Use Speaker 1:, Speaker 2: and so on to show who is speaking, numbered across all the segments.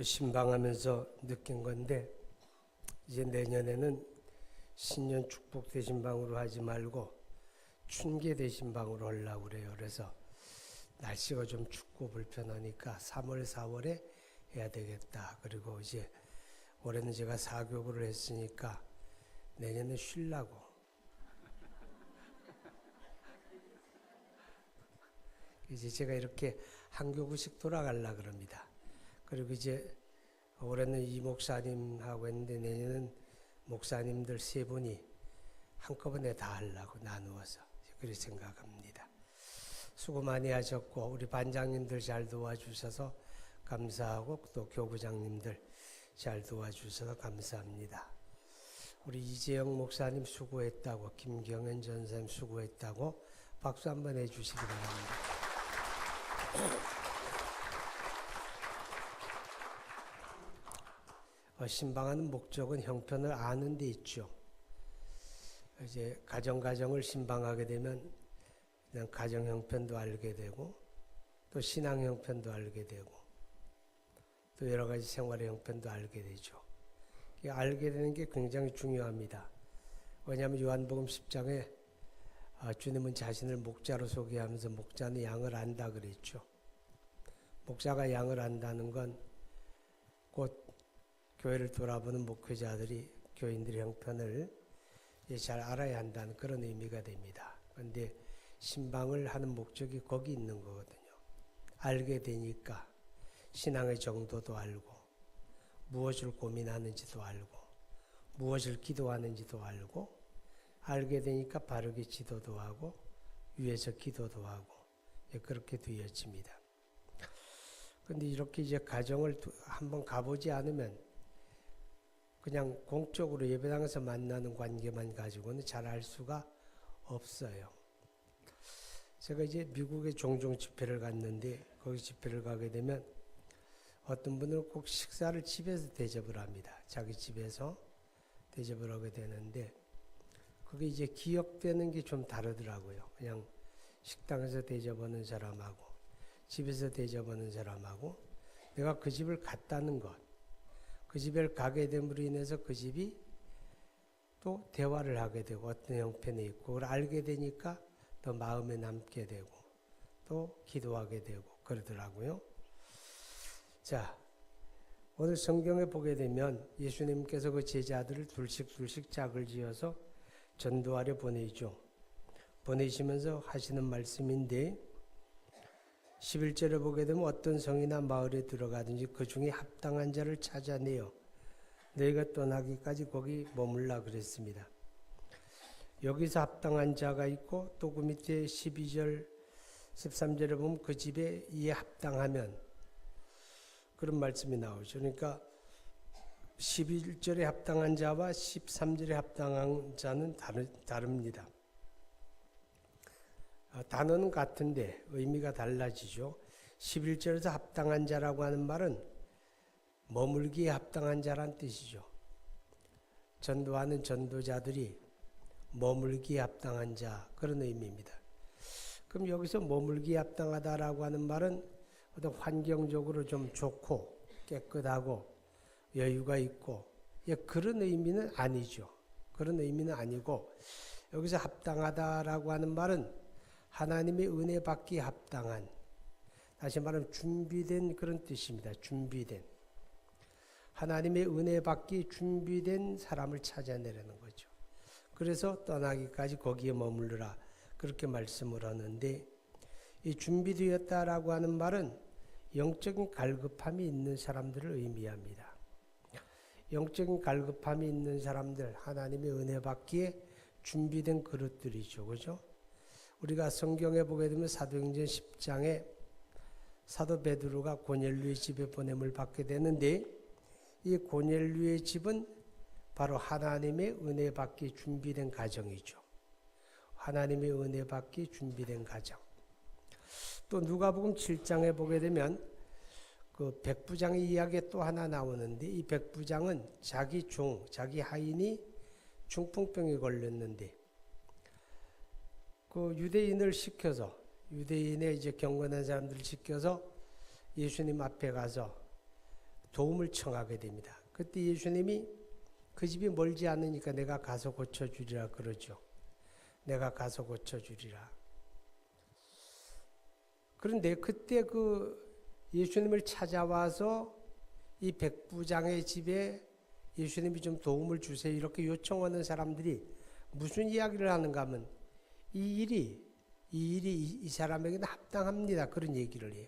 Speaker 1: 신방하면서 느낀 건데, 이제 내년에는 신년 축복 대신방으로 하지 말고 춘계 대신방으로 하려고 그래요. 그래서 날씨가 좀 춥고 불편하니까 3월, 4월에 해야 되겠다. 그리고 이제 올해는 제가 사교부를 했으니까 내년에 쉬려고. 이제 제가 이렇게 한 교구씩 돌아가려고 그럽니다. 그리고 이제 올해는 이 목사님하고 했는데 내년은 목사님들 세 분이 한꺼번에 다 하려고 나누어서 그렇게 생각합니다. 수고 많이 하셨고 우리 반장님들 잘 도와주셔서 감사하고 또 교구장님들 잘 도와주셔서 감사합니다. 우리 이재영 목사님 수고했다고, 김경현 전사님 수고했다고 박수 한번 해주시기 바랍니다. 신방하는 목적은 형편을 아는 데 있죠. 이제 가정을 신방하게 되면 그냥 가정 형편도 알게 되고 또 신앙 형편도 알게 되고 또 여러 가지 생활의 형편도 알게 되죠. 알게 되는 게 굉장히 중요합니다. 왜냐하면 요한복음 10장에 주님은 자신을 목자로 소개하면서 목자는 양을 안다 그랬죠. 목자가 양을 안다는 건 곧 교회를 돌아보는 목회자들이 교인들의 형편을 잘 알아야 한다는 그런 의미가 됩니다. 그런데 신방을 하는 목적이 거기 있는 거거든요. 알게 되니까 신앙의 정도도 알고 무엇을 고민하는지도 알고 무엇을 기도하는지도 알고 알게 되니까 바르게 지도도 하고 위에서 기도도 하고 그렇게 되어집니다. 그런데 이렇게 이제 가정을 한번 가보지 않으면 그냥 공적으로 예배당에서 만나는 관계만 가지고는 잘 알 수가 없어요. 제가 이제 미국에 종종 집회를 갔는데 거기 집회를 가게 되면 어떤 분은 꼭 식사를 집에서 대접을 합니다. 자기 집에서 대접을 하게 되는데 그게 이제 기억되는 게 좀 다르더라고요. 그냥 식당에서 대접하는 사람하고 집에서 대접하는 사람하고 내가 그 집을 갔다는 것, 그 집에 가게 됨으로 인해서 그 집이 또 대화를 하게 되고 어떤 형편이 있고 그걸 알게 되니까 더 마음에 남게 되고 또 기도하게 되고 그러더라고요. 자, 오늘 성경에 보게 되면 예수님께서 그 제자들을 둘씩 짝을 지어서 전도하려 보내죠. 보내시면서 하시는 말씀인데 11절에 보게 되면 어떤 성이나 마을에 들어가든지 그 중에 합당한 자를 찾아내어 너희가 떠나기까지 거기 머물라 그랬습니다. 여기서 합당한 자가 있고 또 그 밑에 12절 13절에 보면 그 집에 이에 합당하면 그런 말씀이 나오죠. 그러니까 11절에 합당한 자와 13절에 합당한 자는 다릅니다. 단어는 같은데 의미가 달라지죠. 11절에서 합당한 자라고 하는 말은 머물기에 합당한 자란 뜻이죠. 전도하는 전도자들이 머물기에 합당한 자 그런 의미입니다. 그럼 여기서 머물기에 합당하다라고 하는 말은 어떤 환경적으로 좀 좋고 깨끗하고 여유가 있고 그런 의미는 아니죠. 그런 의미는 아니고 여기서 합당하다라고 하는 말은 하나님의 은혜 받기 합당한, 다시 말하면 준비된 그런 뜻입니다. 준비된. 하나님의 은혜 받기 준비된 사람을 찾아내려는 거죠. 그래서 떠나기까지 거기에 머물러라 그렇게 말씀을 하는데 이 준비되었다라고 하는 말은 영적인 갈급함이 있는 사람들을 의미합니다. 영적인 갈급함이 있는 사람들, 하나님의 은혜 받기에 준비된 그릇들이죠. 그죠? 우리가 성경에 보게 되면 사도행전 10장에 사도 베드로가 고넬료의 집에 보냄을 받게 되는데 이 고넬료의 집은 바로 하나님의 은혜 받기 준비된 가정이죠. 하나님의 은혜 받기 준비된 가정. 또 누가복음 7장에 보게 되면 그 백부장의 이야기가 또 하나 나오는데 이 백부장은 자기 하인이 중풍병에 걸렸는데 그 유대인을 시켜서 유대인의 이제 경건한 사람들을 시켜서 예수님 앞에 가서 도움을 청하게 됩니다. 그때 예수님이 그 집이 멀지 않으니까 내가 가서 고쳐주리라 그러죠. 내가 가서 고쳐주리라. 그런데 그때 그 예수님을 찾아와서 이 백부장의 집에 예수님이 좀 도움을 주세요 이렇게 요청하는 사람들이 무슨 이야기를 하는가 하면 이 일이 이 사람에게는 합당합니다. 그런 얘기를 해요.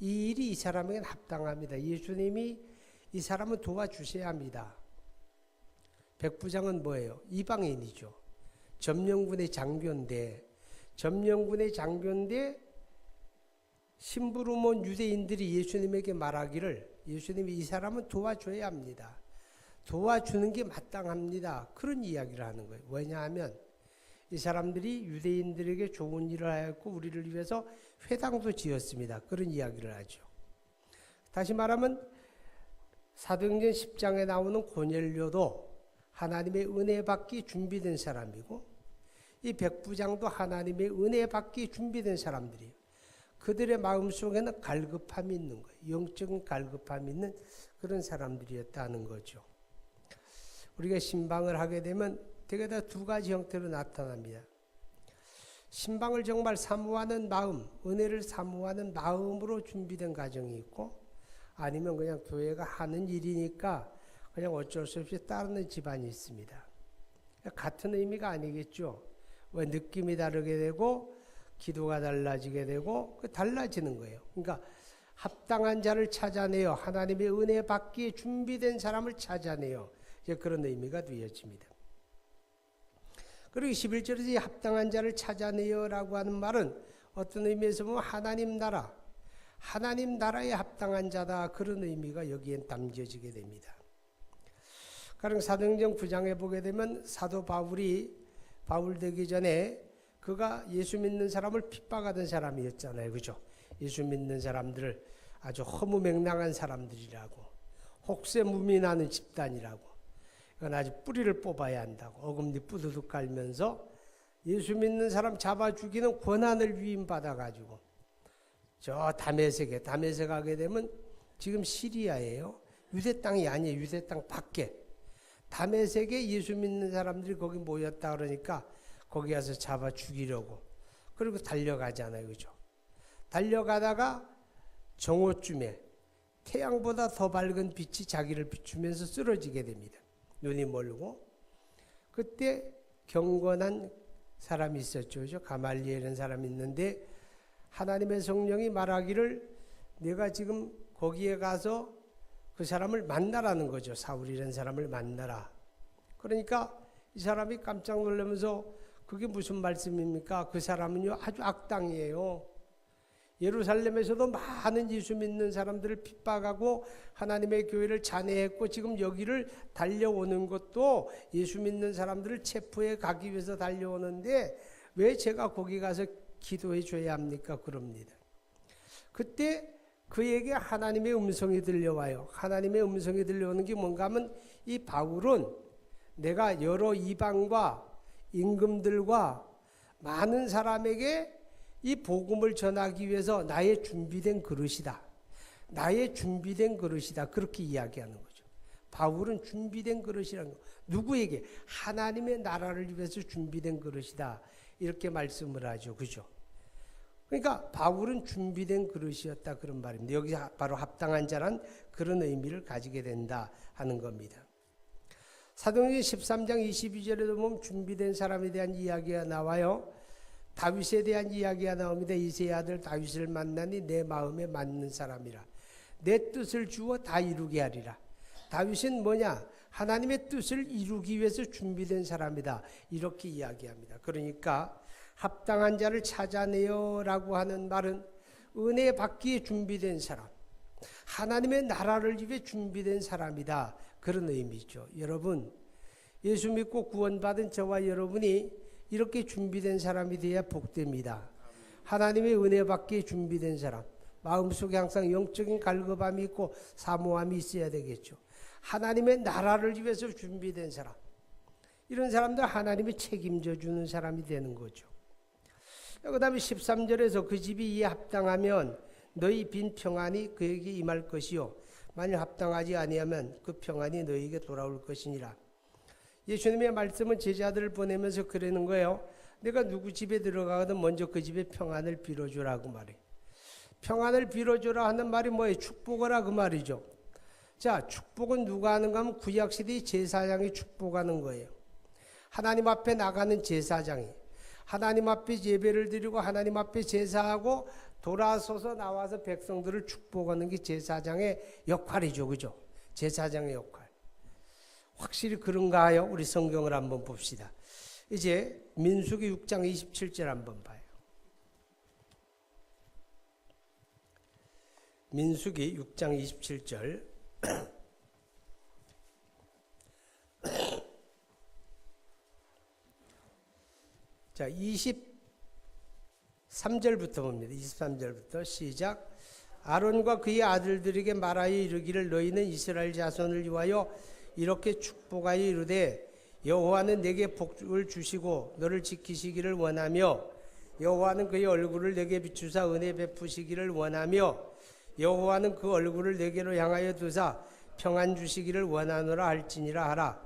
Speaker 1: 이 일이 이 사람에게는 합당합니다. 예수님이 이 사람을 도와주셔야 합니다. 백부장은 뭐예요? 이방인이죠. 점령군의 장교인데 심부름온 유대인들이 예수님에게 말하기를 예수님이 이 사람은 도와줘야 합니다. 도와주는 게 마땅합니다. 그런 이야기를 하는 거예요. 왜냐하면 이 사람들이 유대인들에게 좋은 일을 하였고 우리를 위해서 회당도 지었습니다. 그런 이야기를 하죠. 다시 말하면 사도행전 10장에 나오는 고넬료도 하나님의 은혜 받기 준비된 사람이고 이 백부장도 하나님의 은혜 받기 준비된 사람들이에요. 그들의 마음속에는 갈급함이 있는 거예요. 영적인 갈급함이 있는 그런 사람들이었다는 거죠. 우리가 신방을 하게 되면 대개 다 두 가지 형태로 나타납니다. 신방을 정말 사모하는 마음, 은혜를 사모하는 마음으로 준비된 가정이 있고 아니면 그냥 교회가 하는 일이니까 그냥 어쩔 수 없이 따르는 집안이 있습니다. 같은 의미가 아니겠죠. 왜 느낌이 다르게 되고 기도가 달라지게 되고 달라지는 거예요. 그러니까 합당한 자를 찾아내어 하나님의 은혜 받기에 준비된 사람을 찾아내어 이제 그런 의미가 되어집니다. 그리고 11절에서 이 합당한 자를 찾아내어라고 하는 말은 어떤 의미에서 보면 하나님 나라에 합당한 자다 그런 의미가 여기엔 담겨지게 됩니다. 가령 사도행전 9장에 보게 되면 사도 바울이 바울 되기 전에 그가 예수 믿는 사람을 핍박하던 사람이었잖아요. 그죠? 예수 믿는 사람들을 아주 허무맹랑한 사람들이라고 혹세무민하는 집단이라고 이건 아주 뿌리를 뽑아야 한다고 어금니 뿌두둑 깔면서 예수 믿는 사람 잡아 죽이는 권한을 위임받아가지고 저 다메섹에 가게 되면 지금 시리아예요. 유대 땅이 아니에요. 유대 땅 밖에 다메섹에 예수 믿는 사람들이 거기 모였다 그러니까 거기 가서 잡아 죽이려고 그리고 달려가잖아요. 그죠? 달려가다가 정오쯤에 태양보다 더 밝은 빛이 자기를 비추면서 쓰러지게 됩니다. 눈이 멀고 그때 경건한 사람이 있었죠. 그죠? 가말리엘이라는 사람이 있는데 하나님의 성령이 말하기를 내가 지금 거기에 가서 그 사람을 만나라는 거죠. 사울이라는 사람을 만나라. 그러니까 이 사람이 깜짝 놀라면서 그게 무슨 말씀입니까? 그 사람은요 아주 악당이에요. 예루살렘에서도 많은 예수 믿는 사람들을 핍박하고 하나님의 교회를 잔해했고 지금 여기를 달려오는 것도 예수 믿는 사람들을 체포해 가기 위해서 달려오는데 왜 제가 거기 가서 기도해 줘야 합니까? 그럽니다. 그때 그에게 하나님의 음성이 들려와요. 하나님의 음성이 들려오는 게 뭔가 하면 이 바울은 내가 여러 이방과 임금들과 많은 사람에게 이 복음을 전하기 위해서 나의 준비된 그릇이다. 나의 준비된 그릇이다. 그렇게 이야기하는 거죠. 바울은 준비된 그릇이라는 거. 누구에게? 하나님의 나라를 위해서 준비된 그릇이다. 이렇게 말씀을 하죠. 그죠? 그러니까 바울은 준비된 그릇이었다. 그런 말입니다. 여기 바로 합당한 자란 그런 의미를 가지게 된다 하는 겁니다. 사도행전 13장 22절에도 보면 준비된 사람에 대한 이야기가 나와요. 다윗에 대한 이야기가 나옵니다. 이새의 아들 다윗을 만나니 내 마음에 맞는 사람이라. 내 뜻을 주어 다 이루게 하리라. 다윗은 뭐냐? 하나님의 뜻을 이루기 위해서 준비된 사람이다. 이렇게 이야기합니다. 그러니까 합당한 자를 찾아내어라고 하는 말은 은혜 받기에 준비된 사람, 하나님의 나라를 위해 준비된 사람이다. 그런 의미죠. 여러분, 예수 믿고 구원받은 저와 여러분이 이렇게 준비된 사람이 되어야 복됩니다. 하나님의 은혜 받기에 준비된 사람, 마음속에 항상 영적인 갈급함이 있고 사모함이 있어야 되겠죠. 하나님의 나라를 위해서 준비된 사람, 이런 사람들 하나님이 책임져 주는 사람이 되는 거죠. 그 다음에 13절에서 그 집이 이에 합당하면 너희 빈 평안이 그에게 임할 것이요 만일 합당하지 아니하면 그 평안이 너희에게 돌아올 것이니라. 예수님의 말씀은 제자들을 보내면서 그러는 거예요. 내가 누구 집에 들어가거든 먼저 그 집에 평안을 빌어주라고 말해. 평안을 빌어주라 하는 말이 뭐예요? 축복하라 그 말이죠. 자, 축복은 누가 하는가 하면 구약시대의 제사장이 축복하는 거예요. 하나님 앞에 나가는 제사장이 하나님 앞에 예배를 드리고 하나님 앞에 제사하고 돌아서서 나와서 백성들을 축복하는 게 제사장의 역할이죠. 그죠? 제사장의 역할. 확실히 그런가요? 우리 성경을 한번 봅시다. 이제 민수기 6장 27절 한번 봐요. 민수기 6장 27절. 자, 23절부터 봅니다. 23절부터 시작. 아론과 그의 아들들에게 말하여 이르기를 너희는 이스라엘 자손을 위하여 이렇게 축복하여 이르되 여호와는 내게 복을 주시고 너를 지키시기를 원하며 여호와는 그의 얼굴을 내게 비추사 은혜 베푸시기를 원하며 여호와는 그 얼굴을 내게로 향하여 두사 평안 주시기를 원하노라 할지니라 하라.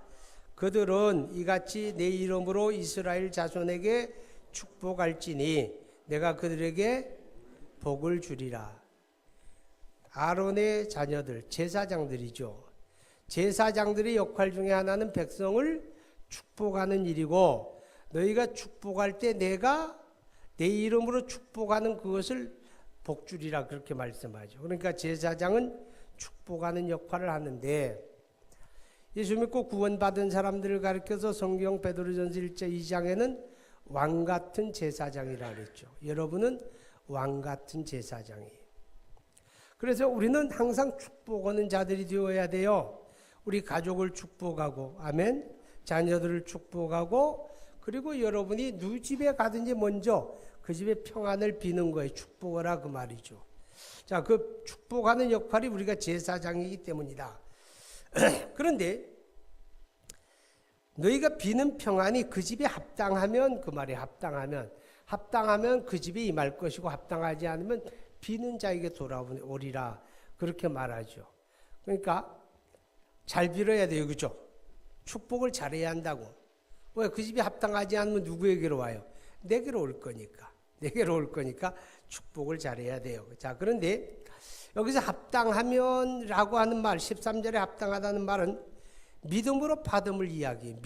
Speaker 1: 그들은 이같이 내 이름으로 이스라엘 자손에게 축복할지니 내가 그들에게 복을 주리라. 아론의 자녀들, 제사장들이죠. 제사장들의 역할 중에 하나는 백성을 축복하는 일이고 너희가 축복할 때 내가 내 이름으로 축복하는 그것을 복주리라 그렇게 말씀하죠. 그러니까 제사장은 축복하는 역할을 하는데 예수 믿고 구원받은 사람들을 가리켜서 성경 베드로전서 1장 2장에는 왕같은 제사장이라 그랬죠. 여러분은 왕같은 제사장이에요. 그래서 우리는 항상 축복하는 자들이 되어야 돼요. 우리 가족을 축복하고 아멘. 자녀들을 축복하고 그리고 여러분이 누구 집에 가든지 먼저 그 집에 평안을 비는 거예요. 축복하라 그 말이죠. 자, 그 축복하는 역할이 우리가 제사장이기 때문이다. 그런데 너희가 비는 평안이 그 집에 합당하면 그 말이에요. 합당하면 그 집에 임할 것이고 합당하지 않으면 비는 자에게 돌아오리라 그렇게 말하죠. 그러니까 잘 빌어야 돼요. 그죠? 축복을 잘해야 한다고. 왜? 그 집에 합당하지 않으면 누구에게로 와요? 내게로 올 거니까. 내게로 올 거니까 축복을 잘해야 돼요. 자, 그런데 여기서 합당하면 라고 하는 말 13절에 합당하다는 말은 믿음으로 받음을 이야기해요.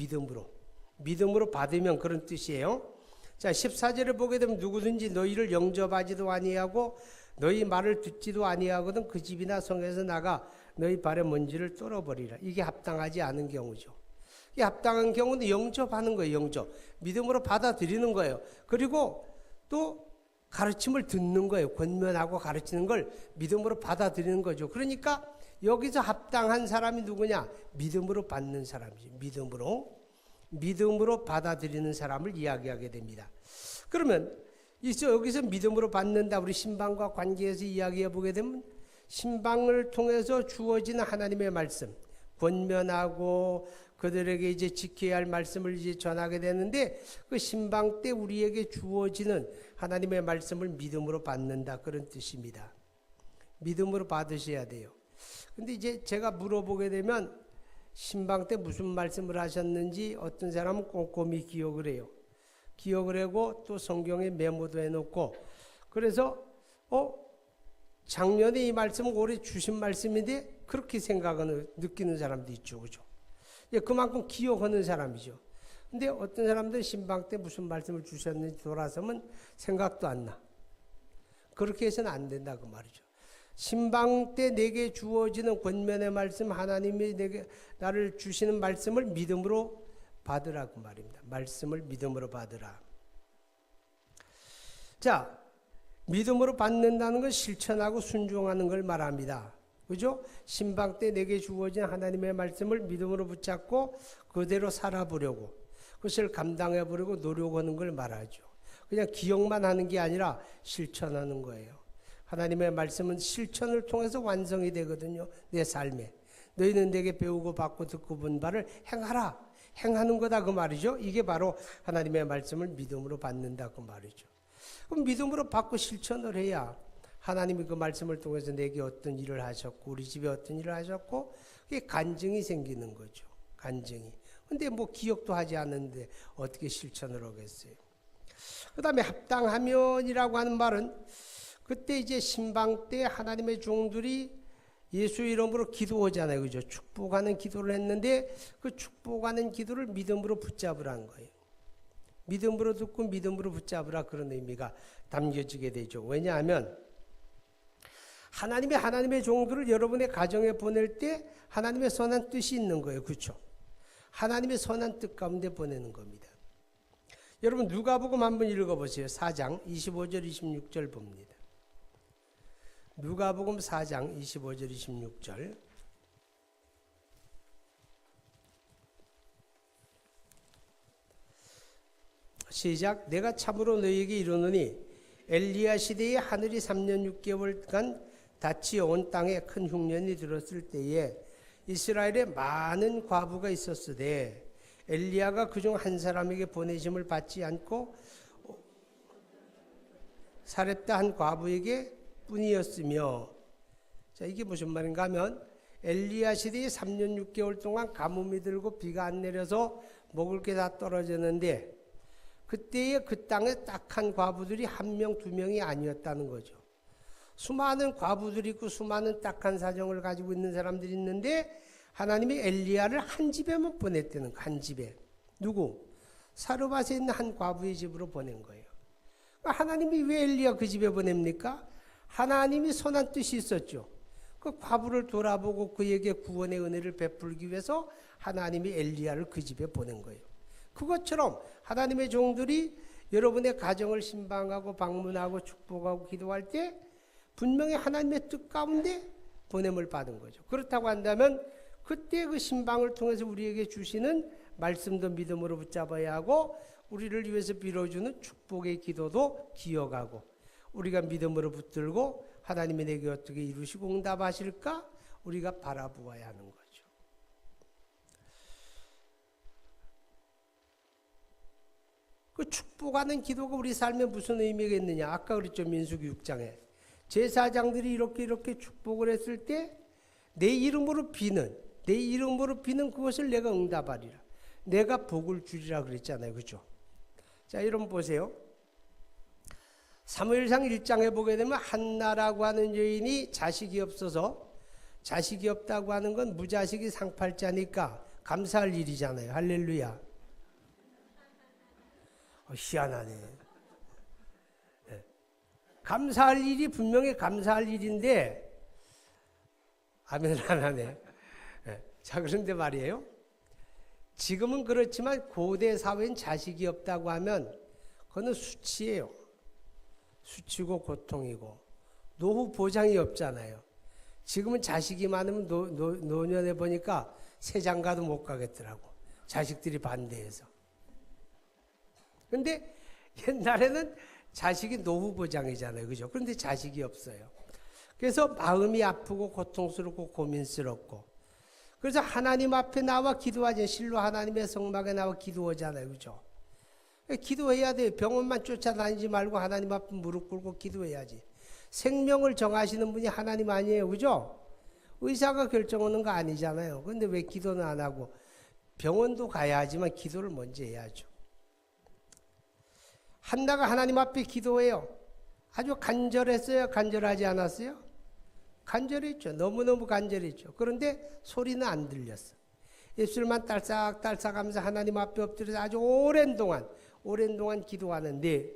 Speaker 1: 믿음으로 받으면 그런 뜻이에요. 자, 14절을 보게 되면 누구든지 너희를 영접하지도 아니하고 너희 말을 듣지도 아니하거든 그 집이나 성에서 나가 너희 발의 먼지를 뚫어버리라. 이게 합당하지 않은 경우죠. 이게 합당한 경우는 영접하는 거예요. 영접. 믿음으로 받아들이는 거예요. 그리고 또 가르침을 듣는 거예요. 권면하고 가르치는 걸 믿음으로 받아들이는 거죠. 그러니까 여기서 합당한 사람이 누구냐? 믿음으로 받는 사람이죠. 믿음으로 받아들이는 사람을 이야기하게 됩니다. 그러면 여기서 믿음으로 받는다. 우리 신방과 관계에서 이야기해 보게 되면 신방을 통해서 주어지는 하나님의 말씀, 권면하고 그들에게 이제 지켜야 할 말씀을 이제 전하게 되는데 그 신방 때 우리에게 주어지는 하나님의 말씀을 믿음으로 받는다. 그런 뜻입니다. 믿음으로 받으셔야 돼요. 근데 이제 제가 물어보게 되면 신방 때 무슨 말씀을 하셨는지 어떤 사람은 꼼꼼히 기억을 해요. 기억을 하고 또 성경에 메모도 해놓고 그래서 작년에 이 말씀은 올해 주신 말씀인데 그렇게 생각하는 느끼는 사람도 있죠. 그죠? 그만큼 기억하는 사람이죠. 근데 어떤 사람들은 신방 때 무슨 말씀을 주셨는지 돌아서면 생각도 안 나. 그렇게 해서는 안 된다 그 말이죠. 신방 때 내게 주어지는 권면의 말씀, 하나님이 내게 나를 주시는 말씀을 믿음으로 받으라 그 말입니다. 말씀을 믿음으로 받으라. 자, 믿음으로 받는다는 건 실천하고 순종하는 걸 말합니다. 그죠? 신방 때 내게 주어진 하나님의 말씀을 믿음으로 붙잡고 그대로 살아보려고 그것을 감당해 보려고 노력하는 걸 말하죠. 그냥 기억만 하는 게 아니라 실천하는 거예요. 하나님의 말씀은 실천을 통해서 완성이 되거든요. 내 삶에. 너희는 내게 배우고 받고 듣고 본 바를 행하라. 행하는 거다 그 말이죠. 이게 바로 하나님의 말씀을 믿음으로 받는다 그 말이죠. 그럼 믿음으로 받고 실천을 해야 하나님이 그 말씀을 통해서 내게 어떤 일을 하셨고 우리 집에 어떤 일을 하셨고 그게 간증이 생기는 거죠. 간증이. 근데 뭐 기억도 하지 않는데 어떻게 실천을 하겠어요. 그 다음에 합당하면이라고 하는 말은 그때 이제 신방 때 하나님의 종들이 예수 이름으로 기도하잖아요. 그죠? 축복하는 기도를 했는데 그 축복하는 기도를 믿음으로 붙잡으라는 거예요. 믿음으로 듣고 믿음으로 붙잡으라 그런 의미가 담겨지게 되죠. 왜냐하면 하나님의 종들을 여러분의 가정에 보낼 때 하나님의 선한 뜻이 있는 거예요. 그렇죠? 하나님의 선한 뜻 가운데 보내는 겁니다. 여러분 누가복음 한번 읽어보세요. 4장 25절 26절 봅니다. 누가복음 4장 25절 26절 시작. 내가 참으로 너희에게 이르노니 엘리야 시대에 하늘이 3년 6개월간 닫히 온 땅에 큰 흉년이 들었을 때에 이스라엘에 많은 과부가 있었으되 엘리야가 그중 한 사람에게 보내심을 받지 않고 사렙다 한 과부에게 뿐이었으며. 자, 이게 무슨 말인가 하면 엘리야 시대에 3년 6개월 동안 가뭄이 들고 비가 안 내려서 먹을 게 다 떨어졌는데 그때에 그 땅에 딱한 과부들이 1명 2명이 아니었다는 거죠. 수많은 과부들이 있고 수많은 딱한 사정을 가지고 있는 사람들이 있는데 하나님이 엘리야를 한 집에만 보냈다는 거예요. 한 집에. 누구? 사르밧에 있는 한 과부의 집으로 보낸 거예요. 하나님이 왜 엘리야 그 집에 보냅니까? 하나님이 선한 뜻이 있었죠. 그 과부를 돌아보고 그에게 구원의 은혜를 베풀기 위해서 하나님이 엘리야를 그 집에 보낸 거예요. 그것처럼 하나님의 종들이 여러분의 가정을 신방하고 방문하고 축복하고 기도할 때 분명히 하나님의 뜻 가운데 보냄을 받은 거죠. 그렇다고 한다면 그때 그 신방을 통해서 우리에게 주시는 말씀도 믿음으로 붙잡아야 하고 우리를 위해서 빌어주는 축복의 기도도 기억하고 우리가 믿음으로 붙들고 하나님이 내게 어떻게 이루시고 응답하실까 우리가 바라보아야 하는 거죠. 그 축복하는 기도가 우리 삶에 무슨 의미가 있느냐. 아까 그랬죠. 민수기 6장에 제사장들이 이렇게 축복을 했을 때 내 이름으로 비는 그것을 내가 응답하리라. 내가 복을 주리라 그랬잖아요. 그죠? 자, 여러분 보세요. 사무엘상 1장에 보게 되면 한나라고 하는 여인이 자식이 없어서 자식이 없다고 하는 건 무자식이 상팔자니까 감사할 일이잖아요. 할렐루야. 희한하네. 네. 감사할 일이 분명히 감사할 일인데 아멘을 안 하네. 네. 자, 그런데 말이에요. 지금은 그렇지만 고대 사회엔 자식이 없다고 하면 그거는 수치예요. 수치고 고통이고 노후 보장이 없잖아요. 지금은 자식이 많으면 노년에 보니까 세장가도 못 가겠더라고. 자식들이 반대해서. 근데 옛날에는 자식이 노후 보장이잖아요. 그죠? 그런데 자식이 없어요. 그래서 마음이 아프고 고통스럽고 고민스럽고 그래서 하나님 앞에 나와 기도하지. 실로 하나님의 성막에 나와 기도하잖아요. 그죠? 기도해야 돼요. 병원만 쫓아다니지 말고 하나님 앞에 무릎 꿇고 기도해야지. 생명을 정하시는 분이 하나님 아니에요. 그죠? 의사가 결정하는 거 아니잖아요. 그런데 왜 기도는 안 하고 병원도 가야 하지만 기도를 먼저 해야죠. 한나가 하나님 앞에 기도해요. 아주 간절했어요? 간절하지 않았어요? 간절했죠. 너무너무 간절했죠. 그런데 소리는 안 들렸어. 입술만 딸싹딸싹하면서 하나님 앞에 엎드려서 아주 오랜 동안 기도하는데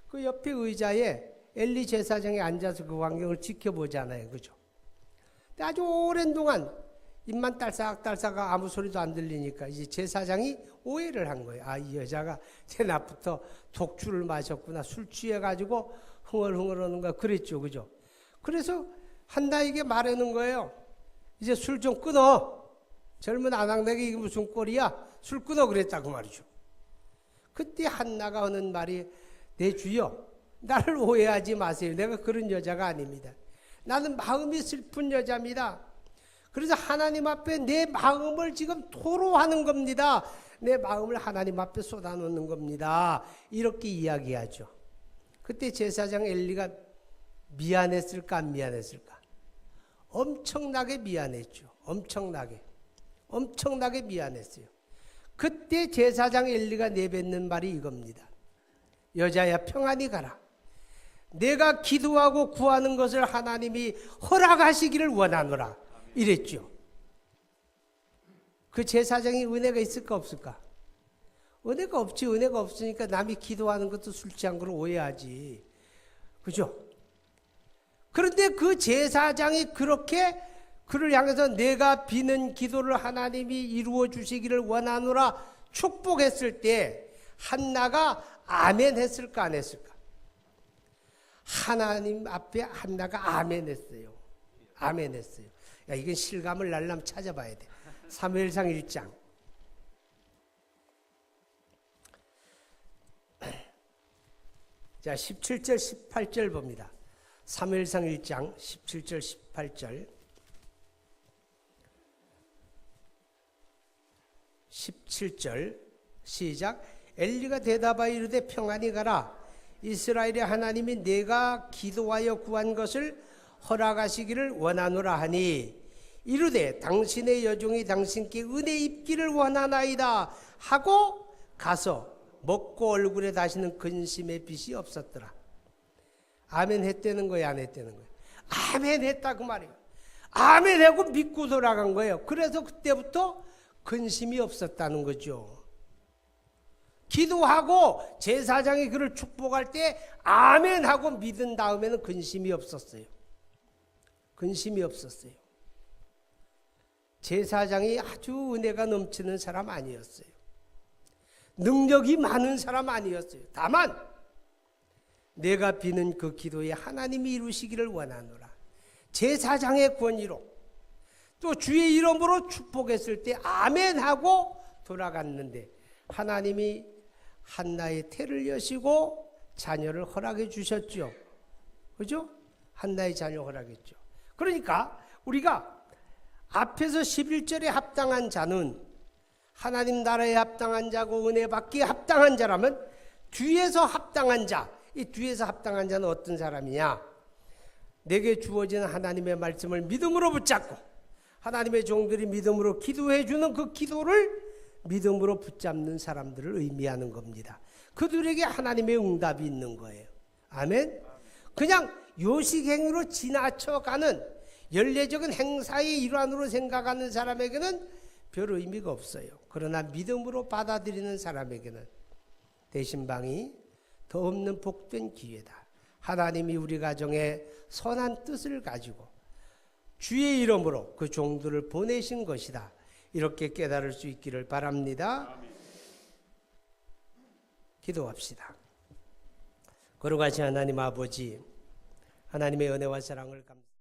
Speaker 1: 그 옆에 의자에 엘리 제사장이 앉아서 그 광경을 지켜보잖아요. 그죠? 근데 아주 오랜 동안 입만 딸싹딸싹하고 아무 소리도 안 들리니까 이제 제사장이 오해를 한 거예요. 아, 이 여자가 제 낮부터 독주를 마셨구나. 술 취해가지고 흥얼흥얼하는 거야. 그랬죠. 그죠? 그래서 한나에게 말하는 거예요. 이제 술 좀 끊어. 젊은 아낙네게 이게 무슨 꼴이야? 술 끊어 그랬다고 말이죠. 그때 한나가 하는 말이 내 주여 나를 오해하지 마세요. 내가 그런 여자가 아닙니다. 나는 마음이 슬픈 여자입니다. 그래서 하나님 앞에 내 마음을 지금 토로하는 겁니다. 내 마음을 하나님 앞에 쏟아놓는 겁니다. 이렇게 이야기하죠. 그때 제사장 엘리가 미안했을까 안 미안했을까? 엄청나게 미안했죠. 엄청나게 미안했어요. 그때 제사장 엘리가 내뱉는 말이 이겁니다. 여자야 평안히 가라. 내가 기도하고 구하는 것을 하나님이 허락하시기를 원하노라 이랬죠. 그 제사장이 은혜가 있을까 없을까? 은혜가 없지. 은혜가 없으니까 남이 기도하는 것도 술 취한 걸 오해하지. 그죠? 그런데 그 제사장이 그렇게 그를 향해서 내가 비는 기도를 하나님이 이루어 주시기를 원하노라 축복했을 때 한나가 아멘 했을까 안 했을까? 하나님 앞에 한나가 아멘 했어요. 아멘 했어요. 야, 이건 실감을 날려면 찾아봐야 돼. 사무엘상 1장. 자, 17절 18절 봅니다. 사무엘상 1장 17절 18절. 17절 시작. 엘리가 대답하여 이르되 평안히 가라. 이스라엘의 하나님이 내가 기도하여 구한 것을 허락하시기를 원하노라 하니 이르되 당신의 여종이 당신께 은혜 입기를 원하나이다 하고 가서 먹고 얼굴에 다시는 근심의 빛이 없었더라. 아멘 했다는 거예요, 안 했다는 거예요? 아멘 했다 그 말이에요. 아멘 하고 믿고 돌아간 거예요. 그래서 그때부터 근심이 없었다는 거죠. 기도하고 제사장이 그를 축복할 때 아멘 하고 믿은 다음에는 근심이 없었어요. 근심이 없었어요. 제사장이 아주 은혜가 넘치는 사람 아니었어요. 능력이 많은 사람 아니었어요. 다만 내가 비는 그 기도에 하나님이 이루시기를 원하노라. 제사장의 권위로 또 주의 이름으로 축복했을 때 아멘 하고 돌아갔는데 하나님이 한나의 태를 여시고 자녀를 허락해 주셨죠. 그죠? 한나의 자녀 허락했죠. 그러니까 우리가 앞에서 11절에 합당한 자는 하나님 나라에 합당한 자고 은혜 받기에 합당한 자라면 뒤에서 합당한 자, 이 뒤에서 합당한 자는 어떤 사람이냐? 내게 주어진 하나님의 말씀을 믿음으로 붙잡고 하나님의 종들이 믿음으로 기도해 주는 그 기도를 믿음으로 붙잡는 사람들을 의미하는 겁니다. 그들에게 하나님의 응답이 있는 거예요. 아멘? 그냥 요식행위로 지나쳐가는 연례적인 행사의 일환으로 생각하는 사람에게는 별 의미가 없어요. 그러나 믿음으로 받아들이는 사람에게는 대신방이 더 없는 복된 기회다. 하나님이 우리 가정에 선한 뜻을 가지고 주의 이름으로 그 종들을 보내신 것이다. 이렇게 깨달을 수 있기를 바랍니다. 기도합시다. 거룩하신 하나님 아버지, 하나님의 은혜와 사랑을 감사합니다.